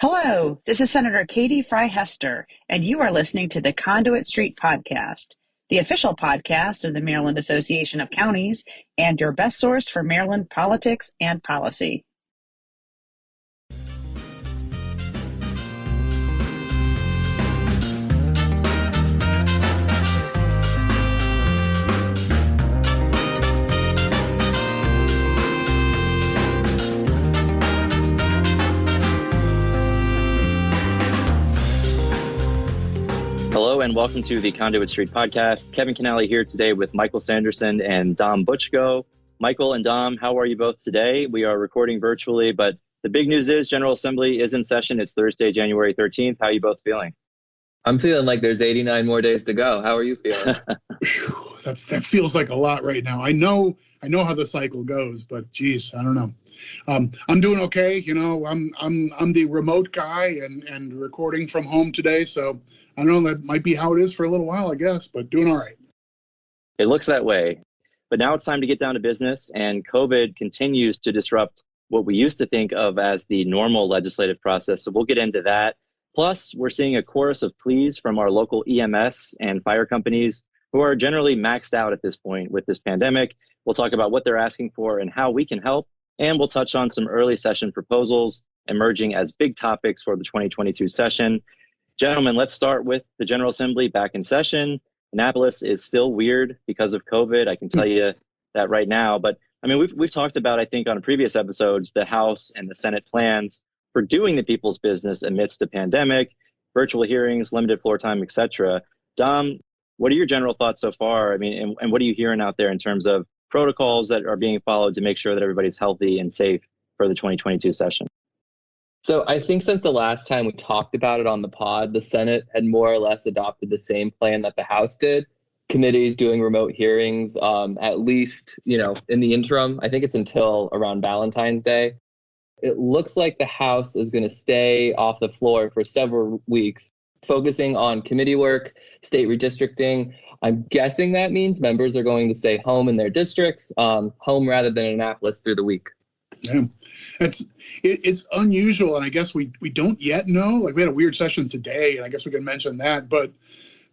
Hello, this is Senator Katie Fry-Hester, and you are listening to the Conduit Street Podcast, the official podcast of the Maryland Association of Counties and your best source for Maryland politics and policy. Hello and welcome to the Conduit Street Podcast. Kevin Kinnally here today with Michael Sanderson and Dom Butchko. Michael and Dom, how are you both today? We are recording virtually, but the big news is General Assembly is in session. It's Thursday, January 13th. How are you both feeling? I'm feeling like there's 89 more days to go. How are you feeling? That feels like a lot right now. I know how the cycle goes, but geez, I don't know. I'm doing okay. You know, I'm the remote guy and recording from home today, so I don't know, that might be how it is for a little while, I guess, but doing all right. It looks that way. But now it's time to get down to business, and COVID continues to disrupt what we used to think of as the normal legislative process. So we'll get into that. Plus, we're seeing a chorus of pleas from our local EMS and fire companies who are generally maxed out at this point with this pandemic. We'll talk about what they're asking for and how we can help. And we'll touch on some early session proposals emerging as big topics for the 2022 session. Gentlemen, let's start with the General Assembly back in session. Annapolis is still weird because of COVID. I can tell you that right now. But I mean, we've talked about, I think on previous episodes, the House and the Senate plans for doing the people's business amidst a pandemic, virtual hearings, limited floor time, etc. Dom, what are your general thoughts so far? I mean, and what are you hearing out there in terms of protocols that are being followed to make sure that everybody's healthy and safe for the 2022 session? So I think since the last time we talked about it on the pod, the Senate had more or less adopted the same plan that the House did. Committees doing remote hearings, at least, in the interim. I think it's until around Valentine's Day. It looks like the House is going to stay off the floor for several weeks, focusing on committee work, state redistricting. I'm guessing that means members are going to stay home in their districts, home rather than Annapolis through the week. Yeah, it's unusual, and I guess we don't yet know. Like, we had a weird session today, and I guess we can mention that. But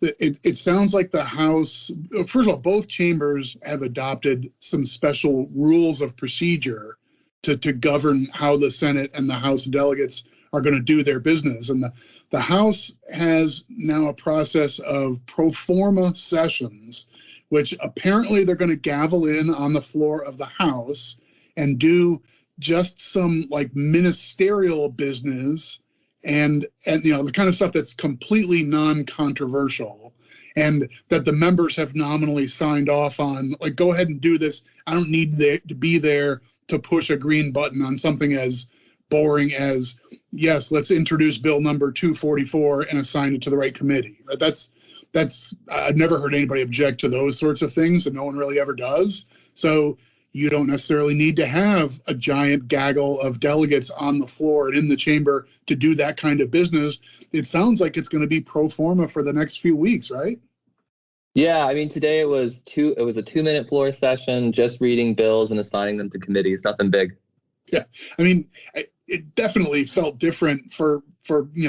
it sounds like the House, first of all, both chambers have adopted some special rules of procedure to govern how the Senate and the House delegates are going to do their business. And the House has now a process of pro forma sessions, which apparently they're going to gavel in on the floor of the House and do just some like ministerial business and the kind of stuff that's completely non-controversial, and that the members have nominally signed off on, like, go ahead and do this. I don't need to be there to push a green button on something as boring as, yes, let's introduce bill number 244 and assign it to the right committee. That's I've never heard anybody object to those sorts of things, and no one really ever does. So you don't necessarily need to have a giant gaggle of delegates on the floor and in the chamber to do that kind of business. It sounds like it's going to be pro forma for the next few weeks, right? Yeah, I mean, today it was a 2-minute floor session, just reading bills and assigning them to committees, nothing big. Yeah, I mean, it definitely felt different for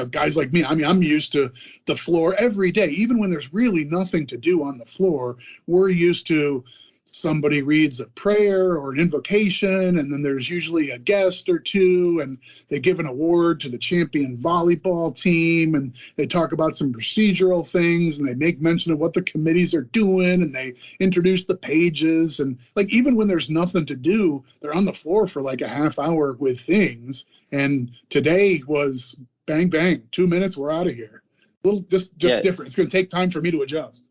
guys like me. I mean, I'm used to the floor every day, even when there's really nothing to do on the floor. We're used to somebody reads a prayer or an invocation, and then there's usually a guest or two, and they give an award to the champion volleyball team, and they talk about some procedural things, and they make mention of what the committees are doing, and they introduce the pages. And like, even when there's nothing to do, they're on the floor for like a half hour with things. And today was bang, bang, 2 minutes, we're out of here. A little just different. It's going to take time for me to adjust.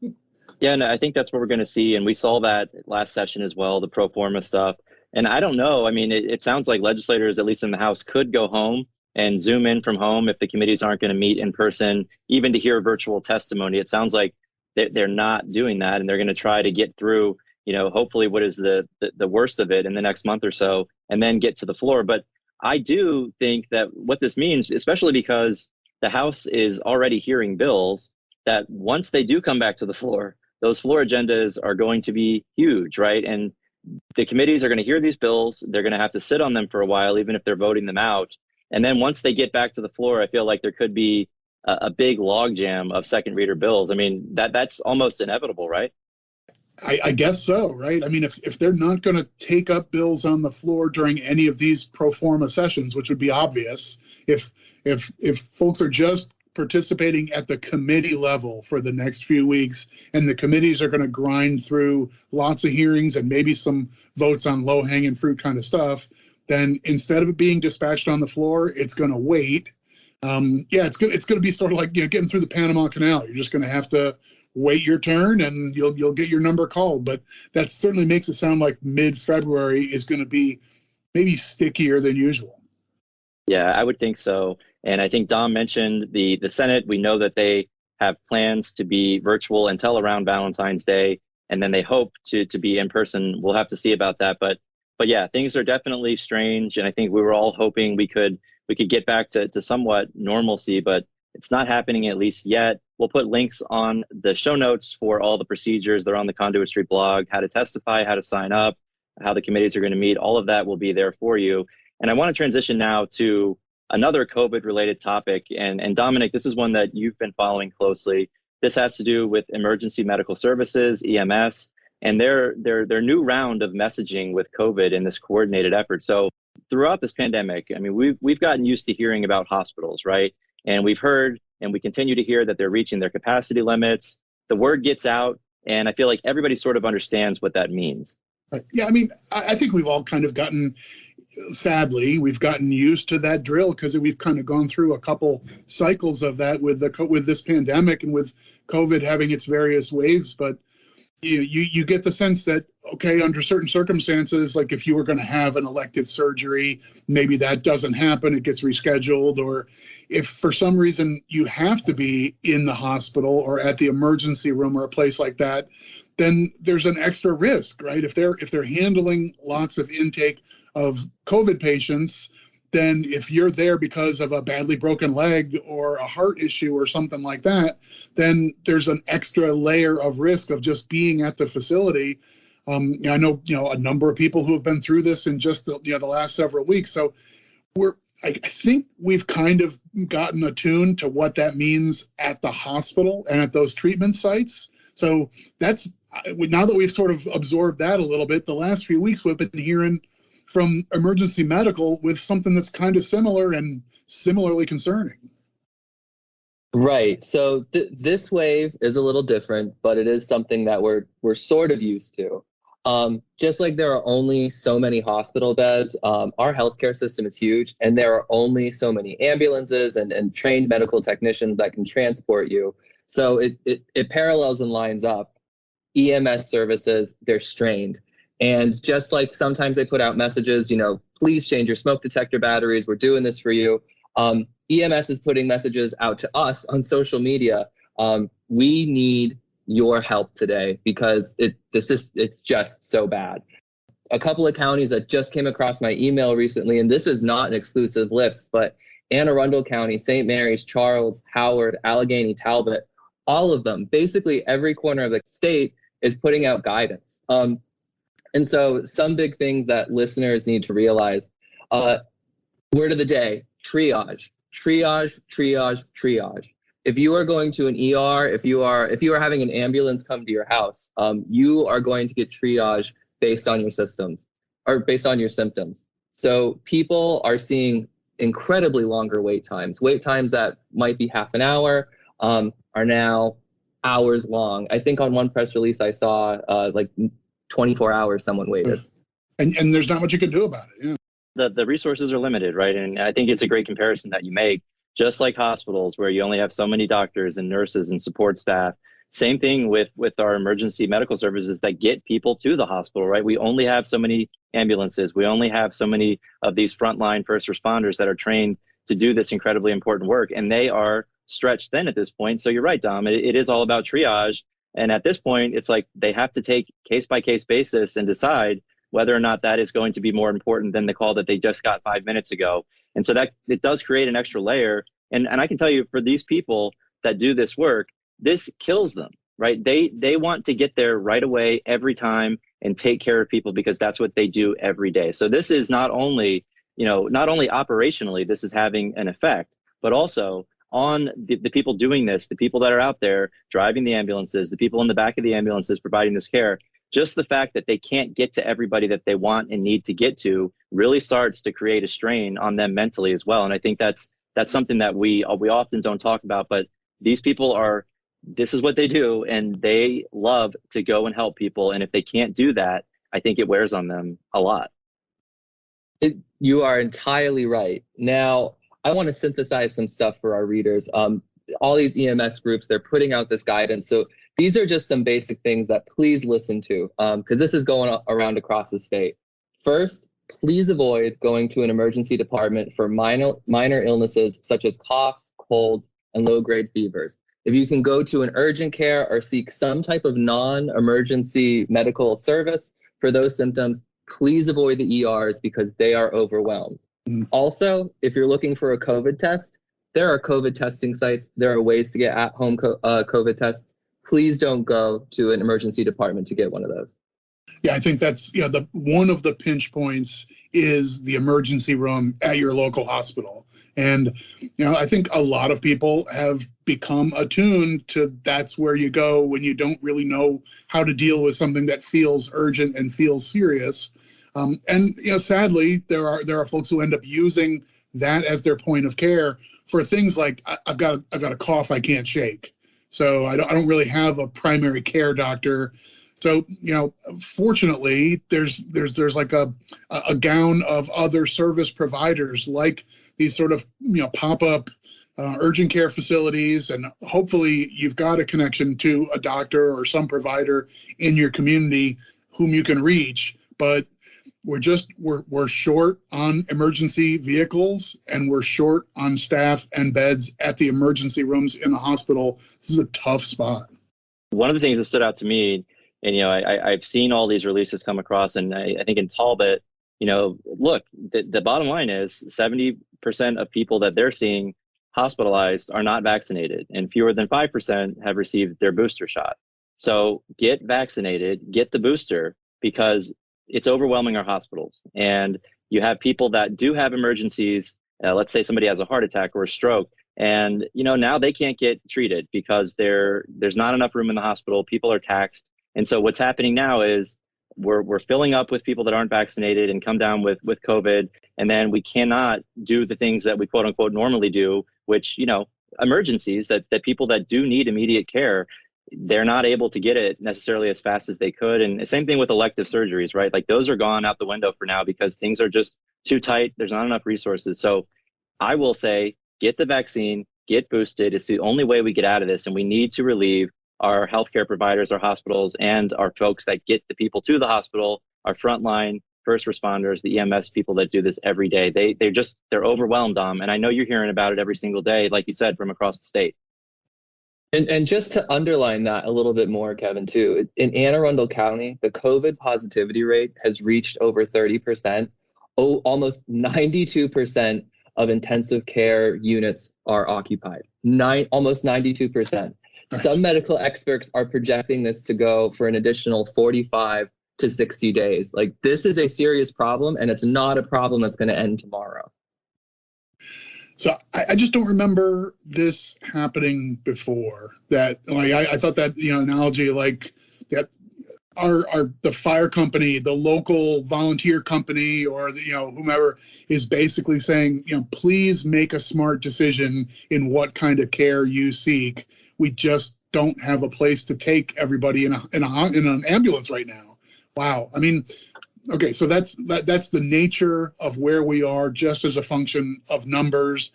Yeah, no, I think that's what we're going to see. And we saw that last session as well, the pro forma stuff. And I don't know. I mean, it sounds like legislators, at least in the House, could go home and Zoom in from home if the committees aren't going to meet in person, even to hear virtual testimony. It sounds like they're not doing that, and they're going to try to get through, hopefully what is the worst of it in the next month or so, and then get to the floor. But I do think that what this means, especially because the House is already hearing bills, that once they do come back to the floor, those floor agendas are going to be huge, right? And the committees are going to hear these bills. They're going to have to sit on them for a while, even if they're voting them out. And then once they get back to the floor, I feel like there could be a big logjam of second reader bills. I mean, that's almost inevitable, right? I guess so, right? I mean, if they're not going to take up bills on the floor during any of these pro forma sessions, which would be obvious, if folks are just participating at the committee level for the next few weeks, and the committees are going to grind through lots of hearings and maybe some votes on low-hanging fruit kind of stuff, then instead of it being dispatched on the floor, it's going to wait. It's going to be sort of like, getting through the Panama Canal. You're just going to have to wait your turn, and you'll get your number called. But that certainly makes it sound like mid-February is going to be maybe stickier than usual. Yeah, I would think so. And I think Dom mentioned the Senate. We know that they have plans to be virtual until around Valentine's Day, and then they hope to be in person. We'll have to see about that. But yeah, things are definitely strange, and I think we were all hoping we could get back to somewhat normalcy, but it's not happening, at least yet. We'll put links on the show notes for all the procedures. They're on the Conduit Street blog, how to testify, how to sign up, how the committees are going to meet. All of that will be there for you. And I want to transition now to another COVID-related topic. And Dominic, this is one that you've been following closely. This has to do with emergency medical services, EMS, and their new round of messaging with COVID in this coordinated effort. So throughout this pandemic, I mean, we've gotten used to hearing about hospitals, right? And we've heard, and we continue to hear, that they're reaching their capacity limits. The word gets out, and I feel like everybody sort of understands what that means. Yeah, I mean, I think we've all kind of sadly, we've gotten used to that drill because we've kind of gone through a couple cycles of that with this pandemic and with COVID having its various waves. But you get the sense that, okay, under certain circumstances, like if you were going to have an elective surgery, maybe that doesn't happen, it gets rescheduled. Or if for some reason you have to be in the hospital or at the emergency room or a place like that, then there's an extra risk, right? If they're handling lots of intake of COVID patients, then if you're there because of a badly broken leg or a heart issue or something like that, then there's an extra layer of risk of just being at the facility. I know a number of people who have been through this in just the last several weeks. So I think we've kind of gotten attuned to what that means at the hospital and at those treatment sites. So that's, now that we've sort of absorbed that a little bit, the last few weeks we've been hearing from emergency medical with something that's kind of similar and similarly concerning. Right. So this wave is a little different, but it is something that we're sort of used to. Just like there are only so many hospital beds, our healthcare system is huge, and there are only so many ambulances and trained medical technicians that can transport you. So it parallels and lines up. EMS services, they're strained. And just like sometimes they put out messages, please change your smoke detector batteries, we're doing this for you. EMS is putting messages out to us on social media. We need your help today because it's just so bad. A couple of counties that just came across my email recently, and this is not an exclusive list, but Anne Arundel County, St. Mary's, Charles, Howard, Allegheny, Talbot, all of them, basically every corner of the state is putting out guidance. And so some big things that listeners need to realize, word of the day, triage. If you are going to an ER, if you are having an ambulance come to your house, you are going to get triage based on your systems or based on your symptoms. So people are seeing incredibly longer wait times that might be half an hour, are now hours long. I think on one press release I saw like 24 hours someone waited. And there's not much you can do about it. Yeah. The resources are limited, right? And I think it's a great comparison that you make. Just like hospitals where you only have so many doctors and nurses and support staff. Same thing with our emergency medical services that get people to the hospital, right? We only have so many ambulances. We only have so many of these frontline first responders that are trained to do this incredibly important work. And they are stretched thin at this point. So you're right, Dom. It is all about triage. And at this point, it's like they have to take case-by-case basis and decide whether or not that is going to be more important than the call that they just got 5 minutes ago. And so that it does create an extra layer. And I can tell you, for these people that do this work, this kills them, right? They want to get there right away every time and take care of people because that's what they do every day. So this is not only not only operationally, this is having an effect, but also on the people doing this, the people that are out there driving the ambulances, the people in the back of the ambulances providing this care. Just the fact that they can't get to everybody that they want and need to get to really starts to create a strain on them mentally as well. And I think that's something that we often don't talk about, but these people this is what they do, and they love to go and help people. And if they can't do that, I think it wears on them a lot. You are entirely right. Now, I want to synthesize some stuff for our readers. All these EMS groups, they're putting out this guidance. So these are just some basic things that please listen to, because this is going around across the state. First, please avoid going to an emergency department for minor illnesses such as coughs, colds, and low-grade fevers. If you can go to an urgent care or seek some type of non-emergency medical service for those symptoms, please avoid the ERs because they are overwhelmed. Also, if you're looking for a COVID test, there are COVID testing sites. There are ways to get at-home COVID tests. Please don't go to an emergency department to get one of those. Yeah, I think that's, one of the pinch points is the emergency room at your local hospital. And, I think a lot of people have become attuned to that's where you go when you don't really know how to deal with something that feels urgent and feels serious. And sadly, there are folks who end up using that as their point of care for things like I've got a cough I can't shake, so I don't really have a primary care doctor. So fortunately, there's like a gown of other service providers like these sort of pop-up urgent care facilities, and hopefully you've got a connection to a doctor or some provider in your community whom you can reach. But we're short on emergency vehicles, and we're short on staff and beds at the emergency rooms in the hospital. This is a tough spot. One of the things that stood out to me, and I've seen all these releases come across, and I think in Talbot, look, the bottom line is 70% of people that they're seeing hospitalized are not vaccinated, and fewer than 5% have received their booster shot. So get vaccinated, get the booster, because it's overwhelming our hospitals. And you have people that do have emergencies. Let's say somebody has a heart attack or a stroke, and now they can't get treated because there's not enough room in the hospital. People are taxed. And so what's happening now is we're filling up with people that aren't vaccinated and come down with COVID. And then we cannot do the things that we quote unquote normally do, which, emergencies that people that do need immediate care, they're not able to get it necessarily as fast as they could. And the same thing with elective surgeries, right? Like those are gone out the window for now because things are just too tight. There's not enough resources. So I will say, get the vaccine, get boosted. It's the only way we get out of this. And we need to relieve our healthcare providers, our hospitals, and our folks that get the people to the hospital, our frontline first responders, the EMS people that do this every day. They're overwhelmed, Dom. And I know you're hearing about it every single day, like you said, from across the state. And just to underline that a little bit more, Kevin, too, in Anne Arundel County, the COVID positivity rate has reached over 30%. Almost 92% of intensive care units are occupied. Almost 92%. Some medical experts are projecting this to go for an additional 45 to 60 days. Like, this is a serious problem, and it's not a problem that's going to end tomorrow. So I just don't remember this happening before. That, like, I thought that analogy, like that the fire company, the local volunteer company, or whomever is basically saying, please make a smart decision in what kind of care you seek. We just don't have a place to take everybody in an ambulance right now. Wow. I mean, okay, so that's the nature of where we are, just as a function of numbers.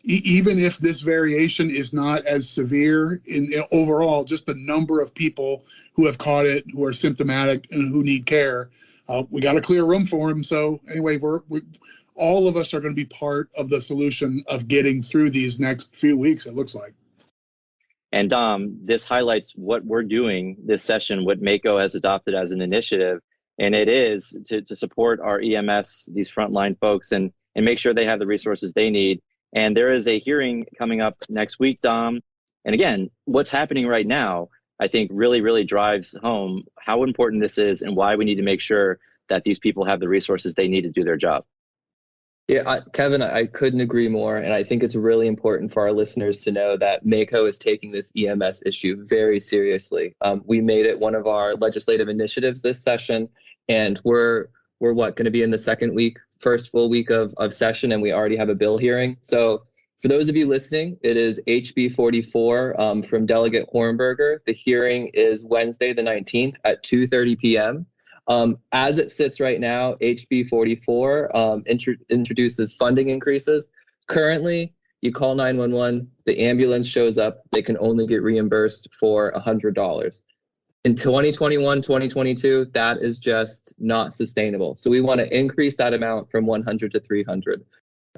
Even if this variation is not as severe in overall, just the number of people who have caught it, who are symptomatic, and who need care, we got to clear room for them. So anyway, we all of us are going to be part of the solution of getting through these next few weeks, it looks like. And Dom, this highlights what we're doing this session, what MACo has adopted as an initiative. And it is to support our EMS, these frontline folks, and make sure they have the resources they need. And there is a hearing coming up next week, Dom. And again, what's happening right now, I think really, really drives home how important this is and why we need to make sure that these people have the resources they need to do their job. Yeah, Kevin, I couldn't agree more. And I think it's really important for our listeners to know that MACo is taking this EMS issue very seriously. We made it one of our legislative initiatives this session, and we're going to be in the first full week of session, and we already have a bill hearing. So for those of you listening, it is HB 44 from Delegate Hornberger. The hearing is Wednesday the 19th at 2:30 p.m. As it sits right now, HB 44 introduces funding increases. Currently, you call 911, the ambulance shows up, they can only get reimbursed for $100. In 2021, 2022, that is just not sustainable. So we want to increase that amount from 100 to 300.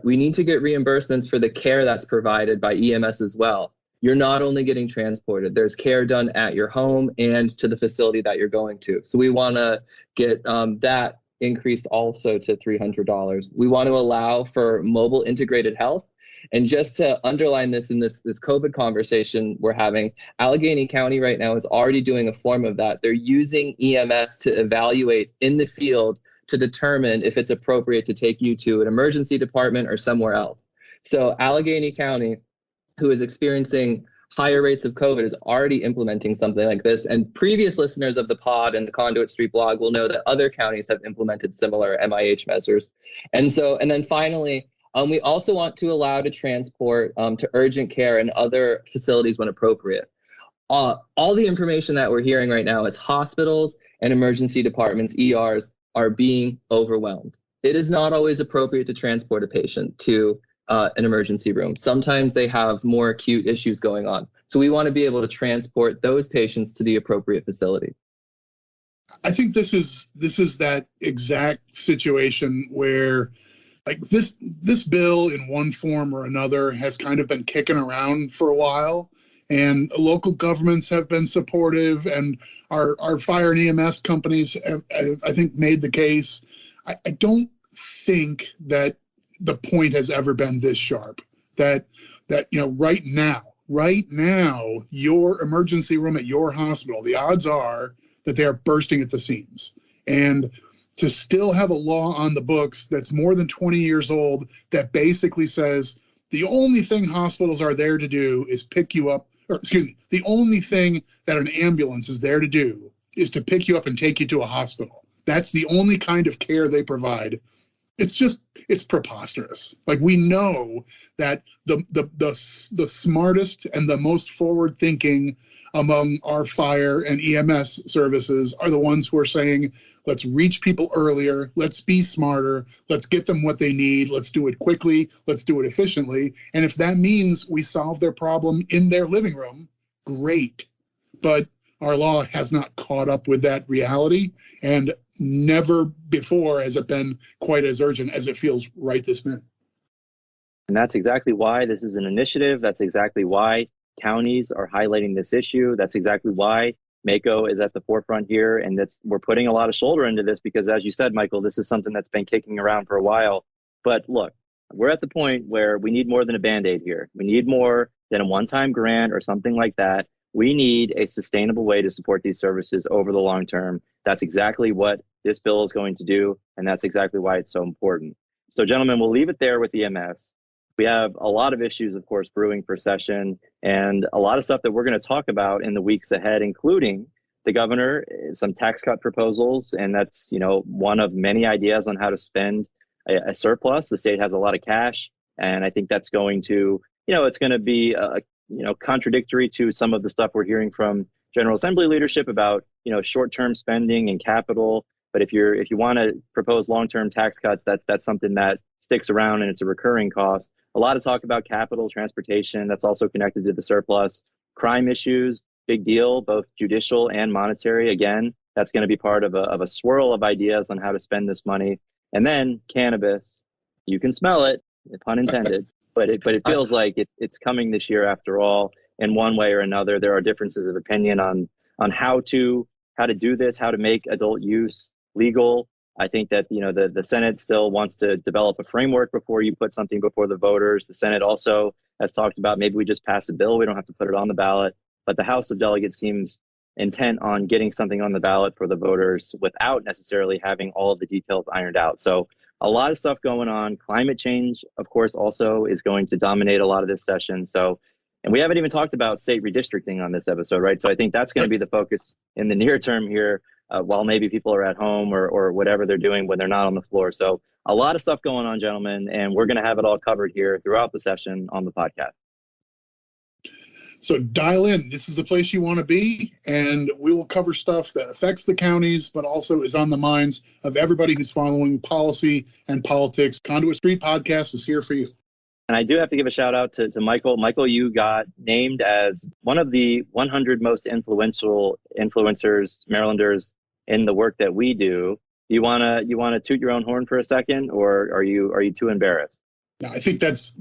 We need to get reimbursements for the care that's provided by EMS as well. You're not only getting transported, there's care done at your home and to the facility that you're going to. So we want to get that increased also to $300. We want to allow for mobile integrated health. And just to underline this in this COVID conversation we're having, Allegheny County right now is already doing a form of that. They're using EMS to evaluate in the field to determine if it's appropriate to take you to an emergency department or somewhere else. So Allegheny County, who is experiencing higher rates of COVID, is already implementing something like this. And previous listeners of the pod and the Conduit Street blog will know that other counties have implemented similar MIH measures. And then finally, we also want to allow to transport to urgent care and other facilities when appropriate. All the information that we're hearing right now is hospitals and emergency departments, ERs, are being overwhelmed. It is not always appropriate to transport a patient to an emergency room. Sometimes they have more acute issues going on. So we want to be able to transport those patients to the appropriate facility. I think this is that exact situation where, like, this bill in one form or another has kind of been kicking around for a while, and local governments have been supportive, and our fire and EMS companies have, I think, made the case. I don't think that the point has ever been this sharp, that right now your emergency room at your hospital, the odds are that they are bursting at the seams. And to still have a law on the books that's more than 20 years old that basically says the only thing hospitals are there to do is pick you up, the only thing that an ambulance is there to do is to pick you up and take you to a hospital. That's the only kind of care they provide. It's preposterous. Like, we know that the smartest and the most forward thinking among our fire and EMS services are the ones who are saying, let's reach people earlier, let's be smarter, let's get them what they need, let's do it quickly, let's do it efficiently. And if that means we solve their problem in their living room, great. But our law has not caught up with that reality, and never before has it been quite as urgent as it feels right this minute. And that's exactly why this is an initiative. That's exactly why counties are highlighting this issue. That's exactly why MACo is at the forefront here. And we're putting a lot of shoulder into this because, as you said, Michael, this is something that's been kicking around for a while. But look, we're at the point where we need more than a Band-Aid here. We need more than a one-time grant or something like that. We need a sustainable way to support these services over the long term. That's exactly what this bill is going to do, and that's exactly why it's so important. So, gentlemen, we'll leave it there with EMS. We have a lot of issues, of course, brewing for session, and a lot of stuff that we're going to talk about in the weeks ahead, including the governor, some tax cut proposals, and that's, one of many ideas on how to spend a surplus. The state has a lot of cash, and I think that's going to, it's going to be contradictory to some of the stuff we're hearing from General Assembly leadership about, short-term spending and capital. But if you want to propose long-term tax cuts, that's something that sticks around and it's a recurring cost. A lot of talk about capital, transportation, that's also connected to the surplus. Crime issues, big deal, both judicial and monetary. Again, that's going to be part of a swirl of ideas on how to spend this money. And then cannabis, you can smell it, pun intended, but it feels like it's coming this year after all. In one way or another, there are differences of opinion on how to do this, how to make adult use legal. I think that the Senate still wants to develop a framework before you put something before the voters. The Senate also has talked about maybe we just pass a bill, we don't have to put it on the ballot. But the House of Delegates seems intent on getting something on the ballot for the voters without necessarily having all of the details ironed out. So a lot of stuff going on. Climate change, of course, also is going to dominate a lot of this session. So, and we haven't even talked about state redistricting on this episode, right? So I think that's going to be the focus in the near term here, while maybe people are at home or whatever they're doing when they're not on the floor. So a lot of stuff going on, gentlemen, and we're going to have it all covered here throughout the session on the podcast. So dial in. This is the place you want to be, and we will cover stuff that affects the counties, but also is on the minds of everybody who's following policy and politics. Conduit Street Podcast is here for you. And I do have to give a shout out to Michael. Michael, you got named as one of the 100 most influential influencers, Marylanders, in the work that we do. You wanna toot your own horn for a second, or are you too embarrassed? No, I think that's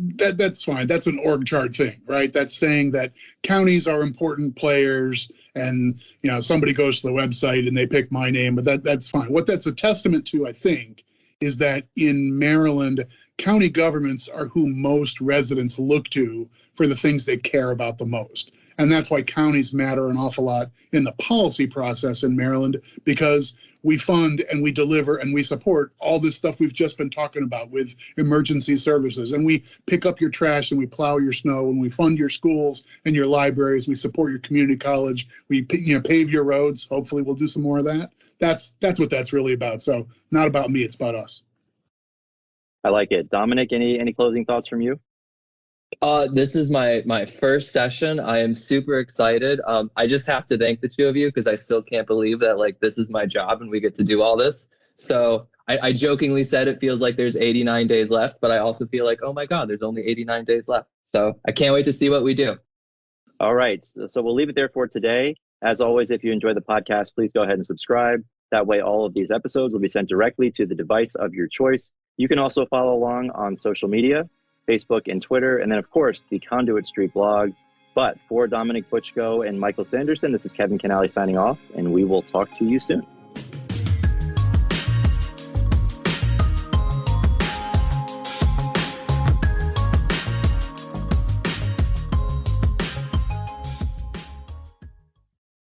fine. That's an org chart thing, right? That's saying that counties are important players, and somebody goes to the website and they pick my name, but that's fine. What that's a testament to, I think, is that in Maryland, county governments are who most residents look to for the things they care about the most. And that's why counties matter an awful lot in the policy process in Maryland, because we fund and we deliver and we support all this stuff we've just been talking about with emergency services. And we pick up your trash and we plow your snow, and we fund your schools and your libraries. We support your community college. We pave your roads. Hopefully we'll do some more of that. That's what that's really about. So not about me, it's about us. I like it. Dominic, any closing thoughts from you? This is my first session. I am super excited. I just have to thank the two of you because I still can't believe that this is my job and we get to do all this. So I jokingly said it feels like there's 89 days left, but I also feel like, oh my God, there's only 89 days left. So I can't wait to see what we do. All right. So we'll leave it there for today. As always, if you enjoy the podcast, please go ahead and subscribe. That way, all of these episodes will be sent directly to the device of your choice. You can also follow along on social media, Facebook and Twitter, and then, of course, the Conduit Street blog. But for Dominic Butchko and Michael Sanderson, this is Kevin Kinnally signing off, and we will talk to you soon.